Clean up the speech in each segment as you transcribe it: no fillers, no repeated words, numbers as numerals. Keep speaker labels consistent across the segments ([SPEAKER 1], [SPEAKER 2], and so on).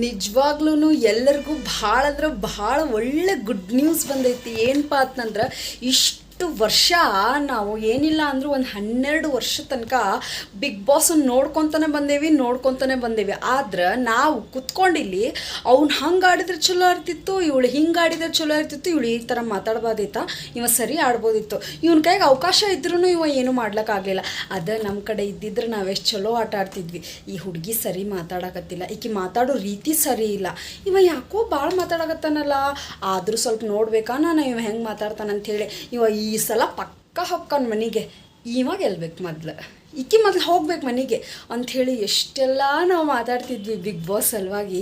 [SPEAKER 1] ನಿಜವಾಗ್ಲೂ ಎಲ್ಲರಿಗೂ ಭಾಳ ಅಂದ್ರೆ ಭಾಳ ಒಳ್ಳೆ ಗುಡ್ ನ್ಯೂಸ್ ಬಂದೈತಿ. ಏನಪ್ಪ ಅಂತಂದ್ರೆ ಇಷ್ಟು ವರ್ಷ ನಾವು ಏನಿಲ್ಲ ಅಂದರೂ ಒಂದು 12 ವರ್ಷ ತನಕ ಬಿಗ್ ಬಾಸನ್ನು ನೋಡ್ಕೊತಾನೆ ಬಂದೇವಿ. ಆದ್ರೆ ನಾವು ಕುತ್ಕೊಂಡಿಲ್ಲಿ ಅವ್ನು ಹಂಗೆ ಆಡಿದ್ರೆ ಚಲೋ ಇರ್ತಿತ್ತು, ಇವಳು ಹಿಂಗೆ ಆಡಿದ್ರೆ ಚಲೋ ಇರ್ತಿತ್ತು, ಇವಳು ಈ ಥರ ಮಾತಾಡ್ಬೋದಿತ್ತ, ಇವ ಸರಿ ಆಡ್ಬೋದಿತ್ತು, ಇವನ ಕೈಗೆ ಅವಕಾಶ ಇದ್ರೂ ಇವ ಏನೂ ಮಾಡ್ಲಿಕ್ಕಾಗಲಿಲ್ಲ. ಅದು ನಮ್ಮ ಕಡೆ ಇದ್ದಿದ್ರೆ ನಾವೆಷ್ಟು ಚಲೋ ಆಟ ಆಡ್ತಿದ್ವಿ. ಈ ಹುಡುಗಿ ಸರಿ ಮಾತಾಡಕತ್ತಿಲ್ಲ, ಈಕೆ ಮಾತಾಡೋ ರೀತಿ ಸರಿ ಇಲ್ಲ, ಇವ ಯಾಕೋ ಭಾಳ ಮಾತಾಡಕತ್ತಾನಲ್ಲ, ಆದರೂ ಸ್ವಲ್ಪ ನೋಡ್ಬೇಕಾ ನಾನು ಇವ ಹೆಂಗೆ ಮಾತಾಡ್ತಾನಂಥೇಳಿ. ಇವ ಈ ಸಲ ಪಕ್ಕ ಹೊಕ್ಕನ್ ಮನೆಗೆ, ಇವಾಗ ಗೆಲ್ಬೇಕು ಮೊದಲು, ಈಕೆ ಮೊದಲು ಹೋಗ್ಬೇಕು ಮನೆಗೆ ಅಂಥೇಳಿ ಎಷ್ಟೆಲ್ಲ ನಾವು ಮಾತಾಡ್ತಿದ್ವಿ ಬಿಗ್ ಬಾಸ್ ಸಲುವಾಗಿ.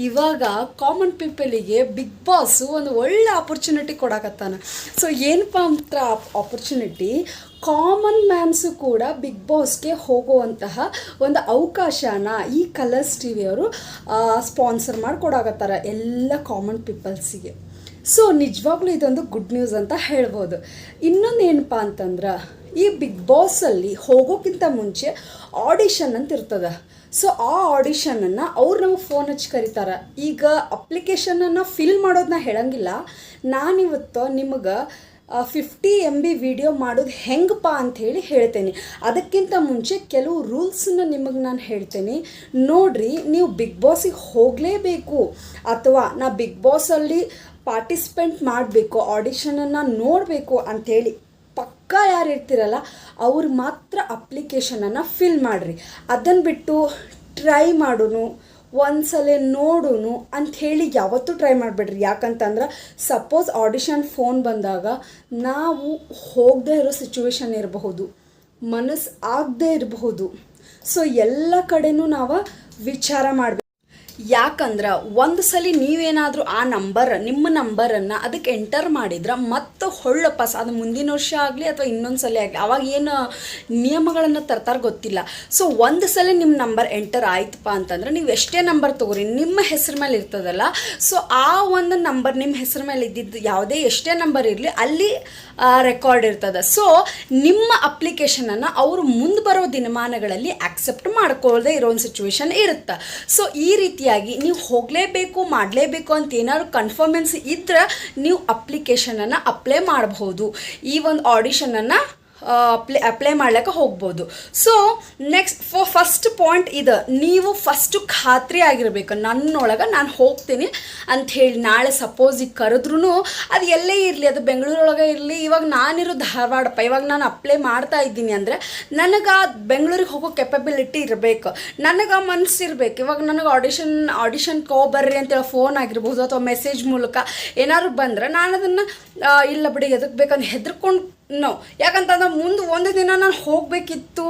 [SPEAKER 1] ಇವಾಗ ಕಾಮನ್ ಪೀಪಲಿಗೆ ಬಿಗ್ ಬಾಸು ಒಂದು ಒಳ್ಳೆ ಆಪರ್ಚುನಿಟಿ ಕೊಡಕತ್ತಾನ. ಸೊ ಏನಪ್ಪ ಅಂತ ಆಪರ್ಚುನಿಟಿ, ಕಾಮನ್ ಮ್ಯಾನ್ಸು ಕೂಡ ಬಿಗ್ ಬಾಸ್ಗೆ ಹೋಗುವಂತಹ ಒಂದು ಅವಕಾಶನ ಈ ಕಲರ್ಸ್ ಟಿ ವಿಯವರು ಸ್ಪಾನ್ಸರ್ ಮಾಡಿ ಕೊಡಾಕತ್ತಾರ ಎಲ್ಲ ಕಾಮನ್ ಪೀಪಲ್ಸಿಗೆ. ಸೊ ನಿಜವಾಗ್ಲೂ ಇದೊಂದು ಗುಡ್ ನ್ಯೂಸ್ ಅಂತ ಹೇಳ್ಬೋದು. ಇನ್ನೊಂದು ಏನಪ್ಪ ಅಂತಂದ್ರೆ, ಈ ಬಿಗ್ ಬಾಸಲ್ಲಿ ಹೋಗೋಕ್ಕಿಂತ ಮುಂಚೆ ಆಡಿಷನ್ ಅಂತ ಇರ್ತದೆ. ಸೊ ಆ ಆಡಿಷನನ್ನು ಅವ್ರು ನಮಗೆ ಫೋನ್ ಹಚ್ಚಿ ಕರೀತಾರೆ. ಈಗ ಅಪ್ಲಿಕೇಶನನ್ನು ಫಿಲ್ ಮಾಡೋದನ್ನ ಹೇಳಂಗಿಲ್ಲ, ನಾನಿವತ್ತು ನಿಮಗೆ 50 MB ವಿಡಿಯೋ ಮಾಡೋದು ಹೆಂಗಪ್ಪ ಅಂಥೇಳಿ ಹೇಳ್ತೇನೆ. ಅದಕ್ಕಿಂತ ಮುಂಚೆ ಕೆಲವು ರೂಲ್ಸನ್ನ ನಿಮಗೆ ನಾನು ಹೇಳ್ತೇನೆ. ನೋಡ್ರಿ, ನೀವು ಬಿಗ್ ಬಾಸಿಗೆ ಹೋಗಲೇಬೇಕು ಅಥವಾ ನಾ ಬಿಗ್ ಬಾಸಲ್ಲಿ ಪಾರ್ಟಿಸಿಪೇಟ್ ಮಾಡಬೇಕು, ಆಡಿಷನನ್ನು ನೋಡಬೇಕು ಅಂಥೇಳಿ ಪಕ್ಕಾ ಯಾರು ಇರ್ತಿರಲ್ಲ ಅವ್ರು ಮಾತ್ರ ಅಪ್ಲಿಕೇಶನನ್ನು ಫಿಲ್ ಮಾಡಿರಿ. ಅದನ್ನು ಬಿಟ್ಟು ಟ್ರೈ ಮಾಡೋನು, ಒಂದ್ಸಲ ನೋಡೋನು ಅಂಥೇಳಿ ಯಾವತ್ತೂ ಟ್ರೈ ಮಾಡಿಬಿಡ್ರಿ. ಯಾಕಂತಂದ್ರೆ ಸಪೋಸ್ ಆಡಿಷನ್ ಫೋನ್ ಬಂದಾಗ ನಾವು ಹೋಗದೇ ಇರೋ ಸಿಚುವೇಶನ್ ಇರಬಹುದು, ಮನಸ್ಸು ಆಗದೇ ಇರಬಹುದು. ಸೊ ಎಲ್ಲ ಕಡೆನೂ ನಾವು ವಿಚಾರ ಮಾಡಬೇಕು. ಯಾಕಂದ್ರೆ ಒಂದು ಸಲ ನೀವೇನಾದರೂ ಆ ನಿಮ್ಮ ನಂಬರನ್ನು ಅದಕ್ಕೆ ಎಂಟರ್ ಮಾಡಿದ್ರೆ ಮತ್ತೆ ಹೊಳ್ಳಪ್ಪಾಸ ಅದು ಮುಂದಿನ ವರ್ಷ ಆಗಲಿ ಅಥವಾ ಇನ್ನೊಂದು ಸಲ ಆಗಲಿ, ಅವಾಗ ಏನು ನಿಯಮಗಳನ್ನು ತರ್ತಾರೆ ಗೊತ್ತಿಲ್ಲ. ಸೊ ಒಂದು ಸಲ ನಿಮ್ಮ ನಂಬರ್ ಎಂಟರ್ ಆಯ್ತಪ್ಪ ಅಂತಂದ್ರೆ ನೀವು ಎಷ್ಟೇ ನಂಬರ್ ತೊಗೊರಿ, ನಿಮ್ಮ ಹೆಸ್ರ ಮೇಲೆ ಇರ್ತದಲ್ಲ, ಸೊ ಆ ಒಂದು ನಂಬರ್ ನಿಮ್ಮ ಹೆಸ್ರ ಮೇಲೆ ಇದ್ದಿದ್ದು ಯಾವುದೇ ಎಷ್ಟೇ ನಂಬರ್ ಇರಲಿ ಅಲ್ಲಿ ರೆಕಾರ್ಡ್ ಇರ್ತದೆ. ಸೊ ನಿಮ್ಮ ಅಪ್ಲಿಕೇಶನನ್ನು ಅವರು ಮುಂದೆ ಬರೋ ದಿನಮಾನಗಳಲ್ಲಿ ಆಕ್ಸೆಪ್ಟ್ ಮಾಡ್ಕೊಳ್ಳದೆ ಇರೋ ಒಂದು ಸಿಚುವೇಶನ್ ಇರುತ್ತೆ. ಸೊ ಈ ರೀತಿಯಾಗಿ ನೀವು ಹೋಗಲೇಬೇಕು ಮಾಡಲೇಬೇಕು ಅಂತ ಏನಾದ್ರು ಕನ್ಫರ್ಮೆನ್ಸ್ ಇದ್ರೆ ನೀವು ಅಪ್ಲಿಕೇಶನನ್ನು ಅಪ್ಲೈ ಮಾಡಬಹುದು, ಈ ಒಂದು ಆಡಿಷನನ್ನು ಅಪ್ಲೈ ಮಾಡ್ಲಿಕ್ಕೆ ಹೋಗ್ಬೋದು. ಸೊ ನೆಕ್ಸ್ಟ್ ಫಸ್ಟ್ ಪಾಯಿಂಟ್ ಇದು, ನೀವು ಫಸ್ಟು ಖಾತ್ರಿ ಆಗಿರಬೇಕು ನನ್ನೊಳಗೆ ನಾನು ಹೋಗ್ತೀನಿ ಅಂಥೇಳಿ. ನಾಳೆ ಸಪೋಸ್ ಈಗ ಕರೆದ್ರೂ ಅದು ಎಲ್ಲೇ ಇರಲಿ, ಅದು ಬೆಂಗಳೂರೊಳಗೆ ಇರಲಿ, ಇವಾಗ ನಾನಿರೋ ಧಾರವಾಡಪ್ಪ, ಇವಾಗ ನಾನು ಅಪ್ಲೈ ಮಾಡ್ತಾ ಇದ್ದೀನಿ ಅಂದರೆ ನನಗೆ ಬೆಂಗಳೂರಿಗೆ ಹೋಗೋ ಕೆಪಬಿಲಿಟಿ ಇರಬೇಕು, ನನಗೆ ಮನಸ್ಸಿರ್ಬೇಕು. ಇವಾಗ ನನಗೆ ಆಡಿಷನ್ಗೆ ಬರ್ರಿ ಅಂತೇಳಿ ಫೋನ್ ಆಗಿರ್ಬೋದು ಅಥವಾ ಮೆಸೇಜ್ ಮೂಲಕ ಏನಾದ್ರು ಬಂದರೆ ನಾನು ಅದನ್ನು ಇಲ್ಲ ಬಿಡಿ ಎದಕ್ಕೆ ಬೇಕಂತ ಹೆದರ್ಕೊಂಡು ಯಾಕಂತಂದ್ರೆ ಮುಂದೆ ಒಂದು ದಿನ ನಾನು ಹೋಗಬೇಕಿತ್ತು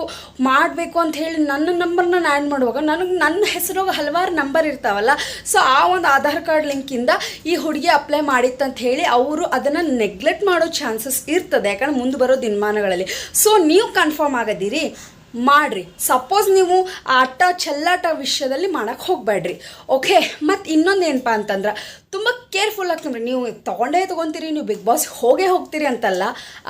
[SPEAKER 1] ಮಾಡಬೇಕು ಅಂತ ಹೇಳಿ ನನ್ನ ನಂಬರ್ನ ನಾನು ಆ್ಯಡ್ ಮಾಡುವಾಗ ನನ್ನ ಹೆಸರಾಗ ಹಲವಾರು ನಂಬರ್ ಇರ್ತಾವಲ್ಲ. ಸೊ ಆ ಒಂದು ಆಧಾರ್ ಕಾರ್ಡ್ ಲಿಂಕಿಂದ ಈ ಹುಡುಗಿ ಅಪ್ಲೈ ಮಾಡಿತ್ತಂತ ಹೇಳಿ ಅವರು ಅದನ್ನು ನೆಗ್ಲೆಕ್ಟ್ ಮಾಡೋ ಚಾನ್ಸಸ್ ಇರ್ತದೆ, ಯಾಕಂದ್ರೆ ಮುಂದೆ ಬರೋ ದಿನಮಾನಗಳಲ್ಲಿ. ಸೊ ನೀವು ಕನ್ಫರ್ಮ್ ಆಗದಿರಿ, ಮಾಡಿರಿ. ಸಪೋಸ್ ನೀವು ಆಟ ಚೆಲ್ಲಾಟ ವಿಷಯದಲ್ಲಿ ಮಾಡೋಕ್ಕೆ ಹೋಗಬೇಡ್ರಿ, ಓಕೆ. ಮತ್ತು ಇನ್ನೊಂದು ಏನಪ್ಪ ಅಂತಂದ್ರೆ, ತುಂಬ ಕೇರ್ಫುಲ್ ಆಗ್ತಂದ್ರೆ, ನೀವು ತೊಗೊಂತೀರಿ, ನೀವು ಬಿಗ್ ಬಾಸ್ ಹೋಗ್ತೀರಿ ಅಂತಲ್ಲ,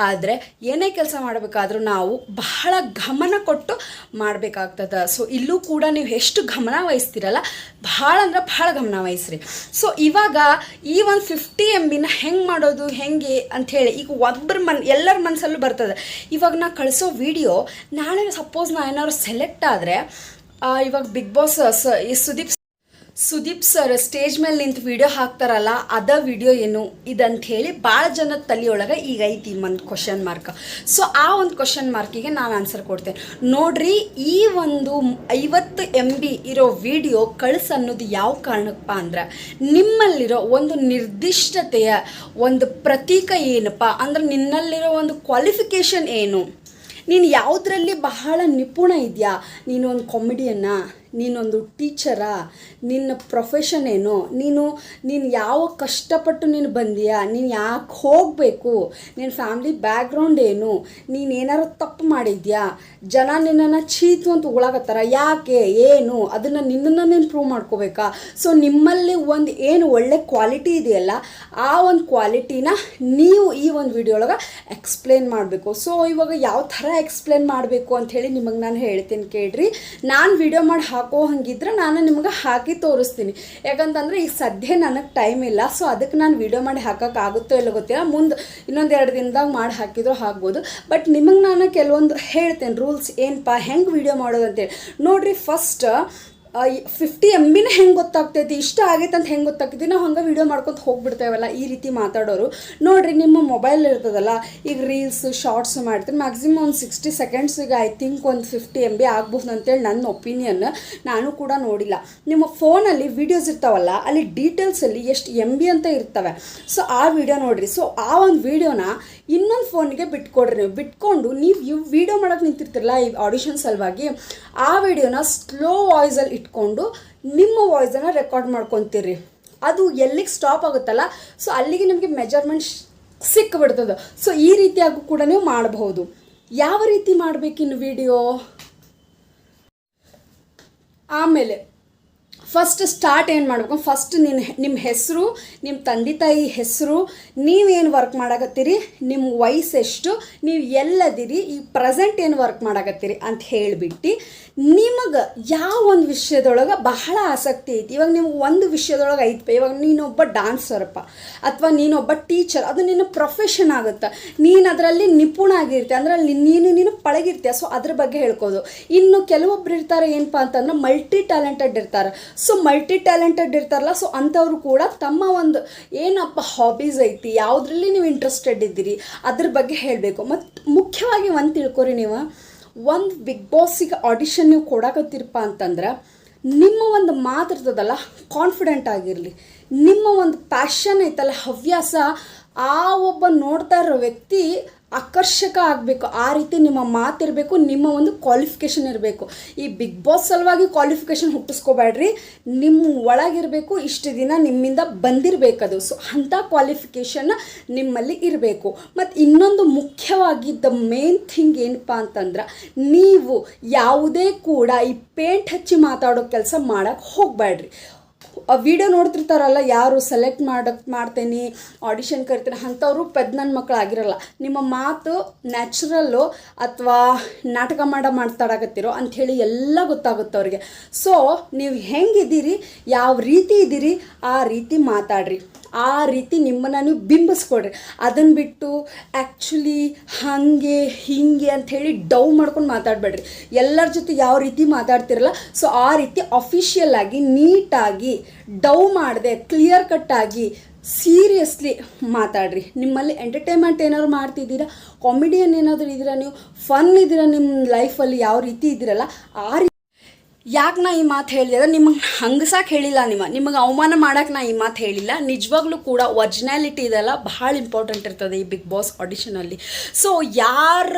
[SPEAKER 1] ಆದರೆ ಏನೇ ಕೆಲಸ ಮಾಡಬೇಕಾದ್ರೂ ನಾವು ಬಹಳ ಗಮನ ಕೊಟ್ಟು ಮಾಡಬೇಕಾಗ್ತದೆ. ಸೊ ಇಲ್ಲೂ ಕೂಡ ನೀವು ಎಷ್ಟು ಗಮನ ವಹಿಸ್ತೀರಲ್ಲ, ಭಾಳ ಅಂದ್ರೆ ಭಾಳ ಗಮನ ವಹಿಸ್ರಿ. ಸೊ ಇವಾಗ ಈ ಒಂದು 50 MBನ ಹೆಂಗೆ ಮಾಡೋದು ಹೆಂಗೆ ಅಂಥೇಳಿ ಈಗ ಎಲ್ಲರ ಮನಸ್ಸಲ್ಲೂ ಬರ್ತದೆ. ಇವಾಗ ನಾ ಕಳಿಸೋ ವಿಡಿಯೋ ನಾಳೆ ಸಪೋಸ್ ನಾ ಏನಾದ್ರು ಸೆಲೆಕ್ಟ್ ಆದರೆ, ಇವಾಗ big boss Sudeep sir stage ಮೇಲೆ ನಿಂತು ವಿಡಿಯೋ ಹಾಕ್ತಾರಲ್ಲ, ಅದ ವಿಡಿಯೋ ಏನು ಇದಂಥೇಳಿ ಭಾಳ ಜನದ ತಲೆಯೊಳಗೆ ಈಗ ಐತಿ ಒಂದು ಕ್ವಶನ್ ಮಾರ್ಕ್. ಸೊ ಆ ಒಂದು ಕ್ವಶನ್ ಮಾರ್ಕಿಗೆ ನಾನು ಆನ್ಸರ್ ಕೊಡ್ತೇನೆ. ನೋಡ್ರಿ, ಈ ಒಂದು 50 MB ಇರೋ ವಿಡಿಯೋ ಅನ್ನೋದು ಯಾವ ಕಾರಣಕ್ಕಪ್ಪ ಅಂದ್ರೆ, ನಿಮ್ಮಲ್ಲಿರೋ ಒಂದು ನಿರ್ದಿಷ್ಟತೆಯ ಒಂದು ಪ್ರತೀಕ ಏನಪ್ಪ ಅಂದ್ರೆ, ನಿನ್ನಲ್ಲಿರೋ ಒಂದು ಕ್ವಾಲಿಫಿಕೇಷನ್ ಏನು, ನೀನು ಯಾವುದರಲ್ಲಿ ಬಹಳ ನಿಪುಣ ಇದೆಯಾ, ನೀನು ಒಂದು ಕಾಮಿಡಿಯನ್ನ, ನೀನೊಂದು ಟೀಚರಾ, ನಿನ್ನ ಪ್ರೊಫೆಷನ್ ಏನು, ನೀನು ಯಾವ ಕಷ್ಟಪಟ್ಟು ನೀನು ಬಂದೀಯಾ, ನೀನು ಯಾಕೆ ಹೋಗಬೇಕು, ನಿನ್ನ ಫ್ಯಾಮ್ಲಿ ಬ್ಯಾಕ್ಗ್ರೌಂಡ್ ಏನು, ನೀನೇನಾರು ತಪ್ಪು ಮಾಡಿದ್ಯಾ, ಜನ ನಿನ್ನನ್ನು ಚೀತು ಅಂತ ಉಳಾಕತ್ತಾರ, ಯಾಕೆ ಏನು, ಅದನ್ನು ನಿನ್ನನ್ನು ನೀನು ಪ್ರೂವ್ ಮಾಡ್ಕೋಬೇಕಾ. ಸೊ ನಿಮ್ಮಲ್ಲಿ ಒಂದು ಏನು ಒಳ್ಳೆ ಕ್ವಾಲಿಟಿ ಇದೆಯಲ್ಲ, ಆ ಒಂದು ಕ್ವಾಲಿಟಿನ ನೀವು ಈ ಒಂದು ವಿಡಿಯೋ ಒಳಗೆ ಎಕ್ಸ್ಪ್ಲೇನ್ ಮಾಡಬೇಕು. ಸೊ ಇವಾಗ ಯಾವ ಥರ ಎಕ್ಸ್ಪ್ಲೇನ್ ಮಾಡಬೇಕು ಅಂಥೇಳಿ ನಿಮಗೆ ನಾನು ಹೇಳ್ತೀನಿ ಕೇಳ್ರಿ. ನಾನು ವಿಡಿಯೋ ಮಾಡಿ ಹಾಕೋ ಹಂಗಿದ್ರೆ ನಾನು ನಿಮ್ಗೆ ಹಾಕಿ ತೋರಿಸ್ತೀನಿ. ಯಾಕಂತಂದರೆ ಈಗ ಸದ್ಯ ನನಗೆ ಟೈಮ್ ಇಲ್ಲ, ಸೊ ಅದಕ್ಕೆ ನಾನು ವೀಡಿಯೋ ಮಾಡಿ ಹಾಕೋಕ್ಕಾಗುತ್ತೋ ಇಲ್ಲ ಗೊತ್ತಿಲ್ಲ, ಮುಂದೆ ಇನ್ನೊಂದು 2 ದಿನದಾಗ ಮಾಡಿ ಹಾಕಿದ್ರು ಆಗ್ಬೋದು. ಬಟ್ ನಿಮಗೆ ನಾನು ಕೆಲವೊಂದು ಹೇಳ್ತೇನೆ ರೂಲ್ಸ್ ಏನಪ್ಪ ಹೆಂಗೆ ವೀಡಿಯೋ ಮಾಡೋದು ಅಂತೇಳಿ. ನೋಡಿರಿ, ಫಸ್ಟ್ 50 MB ಹೆಂಗೆ ಗೊತ್ತಾಗ್ತೈತಿ, ಇಷ್ಟ ಆಗೈತೆ ಅಂತ ಹೆಂಗೆ ಗೊತ್ತಾಗ್ತೈತಿ, ನಾವು ಹಂಗೆ ವೀಡಿಯೋ ಮಾಡ್ಕೊತ ಹೋಗ್ಬಿಡ್ತೇವಲ್ಲ ಈ ರೀತಿ ಮಾತಾಡೋರು. ನೋಡಿರಿ, ನಿಮ್ಮ ಮೊಬೈಲ್ ಇರ್ತದಲ್ಲ, ಈಗ ರೀಲ್ಸು ಶಾರ್ಟ್ಸು ಮಾಡ್ತೀನಿ, ಮ್ಯಾಕ್ಸಿಮಮ್ ಒಂದು 60 ಸೆಕೆಂಡ್ಸಿಗೆ ಐ ಥಿಂಕ್ ಒಂದು 50 MB ಆಗ್ಬೋದು ಅಂತೇಳಿ ನನ್ನ ಒಪಿನಿಯನ್. ನಾನು ಕೂಡ ನೋಡಿಲ್ಲ. ನಿಮ್ಮ ಫೋನಲ್ಲಿ ವೀಡಿಯೋಸ್ ಇರ್ತಾವಲ್ಲ, ಅಲ್ಲಿ ಡೀಟೇಲ್ಸಲ್ಲಿ ಎಷ್ಟು MB ಅಂತ ಇರ್ತವೆ. ಸೊ ಆ ವಿಡಿಯೋ ನೋಡಿರಿ. ಸೊ ಆ ಒಂದು ವೀಡಿಯೋನ ಇನ್ನೊಂದು ಫೋನಿಗೆ ಬಿಟ್ಕೊಡ್ರಿ. ನೀವು ಬಿಟ್ಕೊಂಡು ನೀವು ವೀಡಿಯೋ ಮಾಡೋಕ್ಕೆ ನಿಂತಿರ್ತಿರಲ್ಲ ಈ ಆಡಿಷನ್ ಸಲುವಾಗಿ, ಆ ವಿಡಿಯೋನ ಸ್ಲೋ ವಾಯ್ಸಲ್ಲಿ ಇಟ್ಕೊಂಡು ನಿಮ್ಮ ವಾಯ್ಸನ್ನು ರೆಕಾರ್ಡ್ ಮಾಡ್ಕೊತೀರಿ. ಅದು ಎಲ್ಲಿಗೆ ಸ್ಟಾಪ್ ಆಗುತ್ತಲ್ಲ, ಸೊ ಅಲ್ಲಿಗೆ ನಿಮಗೆ ಮೆಜರ್ಮೆಂಟ್ ಸಿಕ್ಕಿಬಿಡ್ತದೆ. ಸೊ ಈ ರೀತಿಯಾಗೂ ಕೂಡ ನೀವು ಮಾಡಬಹುದು. ಯಾವ ರೀತಿ ಮಾಡಬೇಕಿನ್ನು ವಿಡಿಯೋ? ಆಮೇಲೆ ಫಸ್ಟ್ ಸ್ಟಾರ್ಟ್ ಏನು ಮಾಡಬೇಕು, ಫಸ್ಟ್ ನಿಮ್ಮ ಹೆಸರು, ನಿಮ್ಮ ತಂದೆ ತಾಯಿ ಹೆಸರು, ನೀವೇನು ವರ್ಕ್ ಮಾಡಕತ್ತೀರಿ, ನಿಮ್ಮ ವಯಸ್ಸೆಷ್ಟು, ನೀವು ಎಲ್ಲದಿರಿ, ಈ ಪ್ರೆಸೆಂಟ್ ಏನು ವರ್ಕ್ ಮಾಡಕತ್ತೀರಿ ಅಂತ ಹೇಳಿಬಿಟ್ಟು ನಿಮಗೆ ಯಾವ ಒಂದು ವಿಷಯದೊಳಗೆ ಬಹಳ ಆಸಕ್ತಿ ಐತಿ. ಇವಾಗ ನಿಮ್ಗೆ ಒಂದು ವಿಷಯದೊಳಗೆ ಐತಪ್ಪ, ಇವಾಗ ನೀನೊಬ್ಬ ಡಾನ್ಸರಪ್ಪ ಅಥವಾ ನೀನೊಬ್ಬ ಟೀಚರ್, ಅದು ನಿನ್ನ ಪ್ರೊಫೆಷನ್ ಆಗುತ್ತೆ, ನೀನು ಅದರಲ್ಲಿ ನಿಪುಣ ಆಗಿರ್ತೀಯ, ಅಂದರೆ ನೀನು ಪಳಗಿರ್ತೀಯ. ಸೊ ಅದ್ರ ಬಗ್ಗೆ ಹೇಳ್ಕೋದು. ಇನ್ನು ಕೆಲವೊಬ್ರು ಇರ್ತಾರೆ ಏನಪ್ಪ ಅಂತಂದ್ರೆ ಮಲ್ಟಿ ಟ್ಯಾಲೆಂಟೆಡ್ ಇರ್ತಾರೆ. ಸೊ ಮಲ್ಟಿ ಟ್ಯಾಲೆಂಟೆಡ್ ಇರ್ತಾರಲ್ಲ, ಸೊ ಅಂಥವ್ರು ಕೂಡ ತಮ್ಮ ಒಂದು ಏನಪ್ಪ ಹಾಬೀಸ್ ಐತಿ, ಯಾವುದ್ರಲ್ಲಿ ನೀವು ಇಂಟ್ರೆಸ್ಟೆಡ್ ಇದ್ದೀರಿ ಅದ್ರ ಬಗ್ಗೆ ಹೇಳಬೇಕು. ಮತ್ತು ಮುಖ್ಯವಾಗಿ ಒಂದು ತಿಳ್ಕೊರಿ, ನೀವು ಒಂದು ಬಿಗ್ ಬಾಸಿಗೆ ಆಡಿಷನ್ ನೀವು ಕೊಡಕತ್ತೀರಪ್ಪ ಅಂತಂದ್ರೆ ನಿಮ್ಮ ಒಂದು ಮಾತು ಇರ್ತದಲ್ಲ ಕಾನ್ಫಿಡೆಂಟ್ ಆಗಿರಲಿ. ನಿಮ್ಮ ಒಂದು ಪ್ಯಾಷನ್ ಐತಲ್ಲ, ಹವ್ಯಾಸ, ಆ ಒಬ್ಬ ನೋಡ್ತಾ ಇರೋ ವ್ಯಕ್ತಿ ಆಕರ್ಷಕ ಆಗಬೇಕು. ಆ ರೀತಿ ನಿಮ್ಮ ಮಾತಿರಬೇಕು, ನಿಮ್ಮ ಒಂದು ಕ್ವಾಲಿಫಿಕೇಷನ್ ಇರಬೇಕು. ಈ ಬಿಗ್ ಬಾಸ್ ಸಲುವಾಗಿ ಕ್ವಾಲಿಫಿಕೇಷನ್ ಹುಟ್ಟಿಸ್ಕೋಬೇಡ್ರಿ, ನಿಮ್ಮ ಒಳಗಿರಬೇಕು, ಇಷ್ಟು ದಿನ ನಿಮ್ಮಿಂದ ಬಂದಿರಬೇಕದು. ಸೊ ಅಂಥ ಕ್ವಾಲಿಫಿಕೇಷನ್ ನಿಮ್ಮಲ್ಲಿ ಇರಬೇಕು. ಮತ್ತು ಇನ್ನೊಂದು ಮುಖ್ಯವಾಗಿದ್ದ ಮೇನ್ ಥಿಂಗ್ ಏನಪ್ಪ ಅಂತಂದ್ರೆ, ನೀವು ಯಾವುದೇ ಕೂಡ ಈ ಪೇಂಟ್ ಹಚ್ಚಿ ಮಾತಾಡೋ ಕೆಲಸ ಮಾಡೋಕ್ಕೆ ಹೋಗಬೇಡ್ರಿ. ವಿಡಿಯೋ ನೋಡ್ತಿರ್ತಾರಲ್ಲ, ಯಾರು ಸೆಲೆಕ್ಟ್ ಮಾಡ್ತೇನೆ ಆಡಿಷನ್ ಕರಿತೀನಿ ಅಂಥವ್ರು ನನ್ನ ಮಕ್ಕಳು ಆಗಿರಲ್ಲ. ನಿಮ್ಮ ಮಾತು ನ್ಯಾಚುರಲ್ಲು ಅಥವಾ ನಾಟಕ ಮಾತಾಡಕತ್ತೀರೋ ಅಂಥೇಳಿ ಎಲ್ಲ ಗೊತ್ತಾಗುತ್ತೆ ಅವ್ರಿಗೆ. ಸೊ ನೀವು ಹೆಂಗಿದ್ದೀರಿ, ಯಾವ ರೀತಿ ಇದ್ದೀರಿ ಆ ರೀತಿ ಮಾತಾಡ್ರಿ, ಆ ರೀತಿ ನಿಮ್ಮನ್ನು ನೀವು ಬಿಂಬಿಸ್ಕೊಡ್ರಿ. ಅದನ್ನು ಬಿಟ್ಟು ಆ್ಯಕ್ಚುಲಿ ಹಾಗೆ ಹೀಗೆ ಅಂಥೇಳಿ ಡೌ ಮಾಡ್ಕೊಂಡು ಮಾತಾಡಬೇಡ್ರಿ. ಎಲ್ಲರ ಜೊತೆ ಯಾವ ರೀತಿ ಮಾತಾಡ್ತಿರಲ್ಲ, ಸೊ ಆ ರೀತಿ ಅಫಿಷಿಯಲ್ ಆಗಿ ನೀಟಾಗಿ ಡೌ ಮಾಡದೆ ಕ್ಲಿಯರ್ ಕಟ್ಟಾಗಿ ಸೀರಿಯಸ್ಲಿ ಮಾತಾಡ್ರಿ. ನಿಮ್ಮಲ್ಲಿ ಎಂಟರ್ಟೈನ್ಮೆಂಟ್ ಏನಾದ್ರು ಮಾಡ್ತಿದ್ದೀರಾ, ಕಾಮಿಡಿಯನ್ ಏನಾದರೂ ಇದ್ದೀರಾ, ನೀವು ಫನ್ ಇದ್ದೀರಾ ನಿಮ್ಮ ಲೈಫಲ್ಲಿ ಯಾವ ರೀತಿ ಇದ್ದೀರಲ್ಲ ಆ ರೀತಿ. ಯಾಕೆ ನಾ ಈ ಮಾತು ಹೇಳಿದೆ, ನಿಮಗೆ ಹಂಗಸಾಕೆ ಹೇಳಿಲ್ಲ, ನಿಮಗೆ ಅವಮಾನ ಮಾಡೋಕೆ ನಾ ಈ ಮಾತು ಹೇಳಿಲ್ಲ. ನಿಜವಾಗ್ಲೂ ಕೂಡ ಒರಿಜಿನಾಲಿಟಿ ಇದೆಲ್ಲ ಭಾಳ ಇಂಪಾರ್ಟೆಂಟ್ ಇರ್ತದೆ ಈ ಬಿಗ್ ಬಾಸ್ ಆಡಿಷನಲ್ಲಿ. ಸೊ ಯಾರ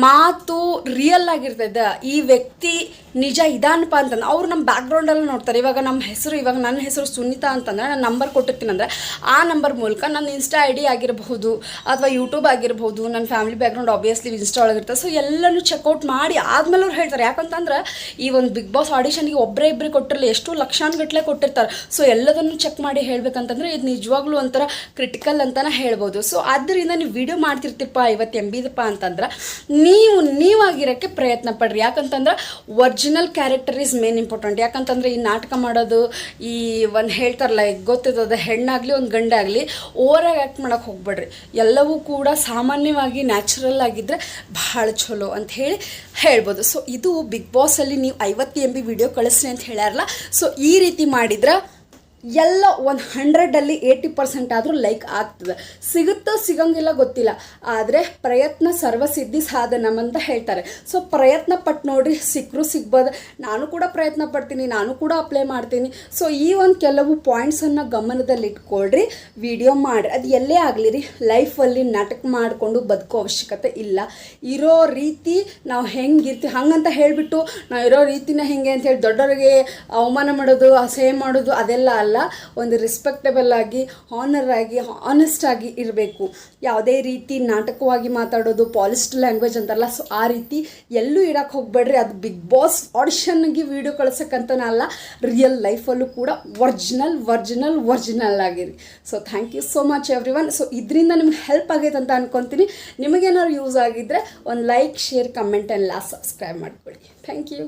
[SPEAKER 1] ಮಾತು ರಿಯಲ್ ಆಗಿರ್ತದೆ, ಈ ವ್ಯಕ್ತಿ ನಿಜ ಇದಾನಪ್ಪ ಅಂತಂದ್ರೆ ಅವ್ರು ನಮ್ಮ ಬ್ಯಾಕ್ಗ್ರೌಂಡೆಲ್ಲ ನೋಡ್ತಾರೆ. ಇವಾಗ ನನ್ನ ಹೆಸರು ಸುನೀತಾ ಅಂತಂದರೆ ನಾನು ನಂಬರ್ ಕೊಟ್ಟಿರ್ತೀನಿ ಅಂದರೆ ಆ ನಂಬರ್ ಮೂಲಕ ನನ್ನ ಇನ್ಸ್ಟಾ ID ಆಗಿರಬಹುದು ಅಥವಾ ಯೂಟ್ಯೂಬ್ ಆಗಿರ್ಬೋದು, ನನ್ನ ಫ್ಯಾಮಿಲಿ ಬ್ಯಾಕ್ಗ್ರೌಂಡ್ ಆಬ್ವಿಯಸ್ಲಿ ಇನ್ಸ್ಟಾ ಒಳಗಿರ್ತದೆ. ಸೊ ಎಲ್ಲನೂ ಚೆಕ್ಔಟ್ ಮಾಡಿ ಆದಮೇಲೆ ಅವ್ರು ಹೇಳ್ತಾರೆ. ಯಾಕಂತಂದ್ರೆ ಈ ಒಂದು ಬಿಗ್ ಬಾಸ್ ಆಡಿಷನ್ಗೆ ಒಬ್ಬರೇ ಇಬ್ಬರೇ ಕೊಟ್ಟಿರಲಿ, ಎಷ್ಟು ಲಕ್ಷಾನುಗಟ್ಟಲೆ ಕೊಟ್ಟಿರ್ತಾರೆ. ಸೊ ಎಲ್ಲದನ್ನು ಚೆಕ್ ಮಾಡಿ ಹೇಳಬೇಕಂತಂದ್ರೆ ಇದು ನಿಜವಾಗ್ಲೂ ಒಂಥರ ಕ್ರಿಟಿಕಲ್ ಅಂತಲೇ ಹೇಳ್ಬೋದು. ಸೊ ಆದ್ದರಿಂದ ನೀವು ವಿಡಿಯೋ ಮಾಡ್ತಿರ್ತೀರಪ್ಪ 50 MB ಅಂತಂದ್ರೆ ನೀವಾಗಿರೋಕ್ಕೆ ಪ್ರಯತ್ನ ಪಡ್ರಿ. ಯಾಕಂತಂದ್ರೆ original character is main important. ಯಾಕಂತಂದರೆ ಈ ನಾಟಕ ಮಾಡೋದು, ಈ ಒಂದು ಹೇಳ್ತಾರಲ್ಲ ಈಗ ಗೊತ್ತಿದ್ದದ, ಹೆಣ್ಣಾಗಲಿ ಒಂದು ಗಂಡಾಗಲಿ ಓವರಾಗಿ ಆ್ಯಕ್ಟ್ ಮಾಡೋಕ್ಕೆ ಹೋಗ್ಬೇಡ್ರಿ. ಎಲ್ಲವೂ ಕೂಡ ಸಾಮಾನ್ಯವಾಗಿ ನ್ಯಾಚುರಲ್ ಆಗಿದ್ದರೆ ಭಾಳ ಚಲೋ ಅಂತ ಹೇಳ್ಬೋದು. ಸೊ ಇದು ಬಿಗ್ ಬಾಸಲ್ಲಿ ನೀವು 50 MB ವಿಡಿಯೋ ಕಳಿಸ್ರಿ ಅಂತ ಹೇಳ್ಯಾರಲ್ಲ, ಸೊ ಈ ರೀತಿ ಮಾಡಿದ್ರೆ ಎಲ್ಲ 100ರಲ್ಲಿ 80% ಆದರೂ ಲೈಕ್ ಆಗ್ತದೆ. ಸಿಗುತ್ತೋ ಸಿಗಂಗಿಲ್ಲ ಗೊತ್ತಿಲ್ಲ, ಆದರೆ ಪ್ರಯತ್ನ ಸರ್ವಸಿದ್ಧಿ ಸಾಧನಂ ಅಂತ ಹೇಳ್ತಾರೆ. ಸೊ ಪ್ರಯತ್ನ ಪಟ್ಟು ನೋಡಿರಿ, ಸಿಕ್ಕರೂ ಸಿಗ್ಬೋದು. ನಾನು ಕೂಡ ಪ್ರಯತ್ನ ಪಡ್ತೀನಿ, ನಾನು ಕೂಡ ಅಪ್ಲೈ ಮಾಡ್ತೀನಿ. ಸೊ ಈ ಒಂದು ಕೆಲವು ಪಾಯಿಂಟ್ಸನ್ನು ಗಮನದಲ್ಲಿಟ್ಕೊಳ್ರಿ, ವಿಡಿಯೋ ಮಾಡಿರಿ. ಅದು ಎಲ್ಲೇ ಆಗಲಿ ರೀ, ಲೈಫಲ್ಲಿ ನಾಟಕ ಮಾಡಿಕೊಂಡು ಬದುಕೋ ಅವಶ್ಯಕತೆ ಇಲ್ಲ. ಇರೋ ರೀತಿ ನಾವು ಹೆಂಗಿರ್ತೀವಿ ಹಂಗಂತ ಹೇಳಿಬಿಟ್ಟು ನಾವು ಇರೋ ರೀತಿನ ಹೆಂಗೆ ಅಂತೇಳಿ ದೊಡ್ಡವರಿಗೆ ಅವಮಾನ ಮಾಡೋದು, ಅಸಹ್ಯ ಮಾಡೋದು ಅದೆಲ್ಲ ಅಲ್ಲ. ಒಂದು ರೆಸ್ಪೆಕ್ಟಬಲ್ ಆಗಿ, ಹಾನರ್ ಆಗಿ, ಆನೆಸ್ಟ್ ಆಗಿ ಇರಬೇಕು. ಯಾವುದೇ ರೀತಿ ನಾಟಕವಾಗಿ ಮಾತಾಡೋದು, ಪಾಲಿಸ್ಡ್ ಲ್ಯಾಂಗ್ವೇಜ್ ಅಂತಾರಲ್ಲ, ಸೊ ಆ ರೀತಿ ಎಲ್ಲೂ ಇಡಕ್ಕೆ ಹೋಗ್ಬೇಡ್ರಿ. ಅದು ಬಿಗ್ ಬಾಸ್ ಆಡಿಷನ್ಗೆ ವಿಡಿಯೋ ಕಳ್ಸೋಕ್ಕಂತನಲ್ಲ, ರಿಯಲ್ ಲೈಫಲ್ಲೂ ಕೂಡ ಒರಿಜಿನಲ್ ಆಗಿರಿ. So thank you so much everyone. So ಇದರಿಂದ ನಿಮ್ಗೆ ಹೆಲ್ಪ್ ಆಗೈತೆ ಅಂತ ಅನ್ಕೊತೀನಿ. ನಿಮಗೇನಾದ್ರು ಯೂಸ್ ಆಗಿದ್ದರೆ ಒಂದು like, share, comment and last subscribe ಮಾಡ್ಕೊಳ್ಳಿ. Thank you.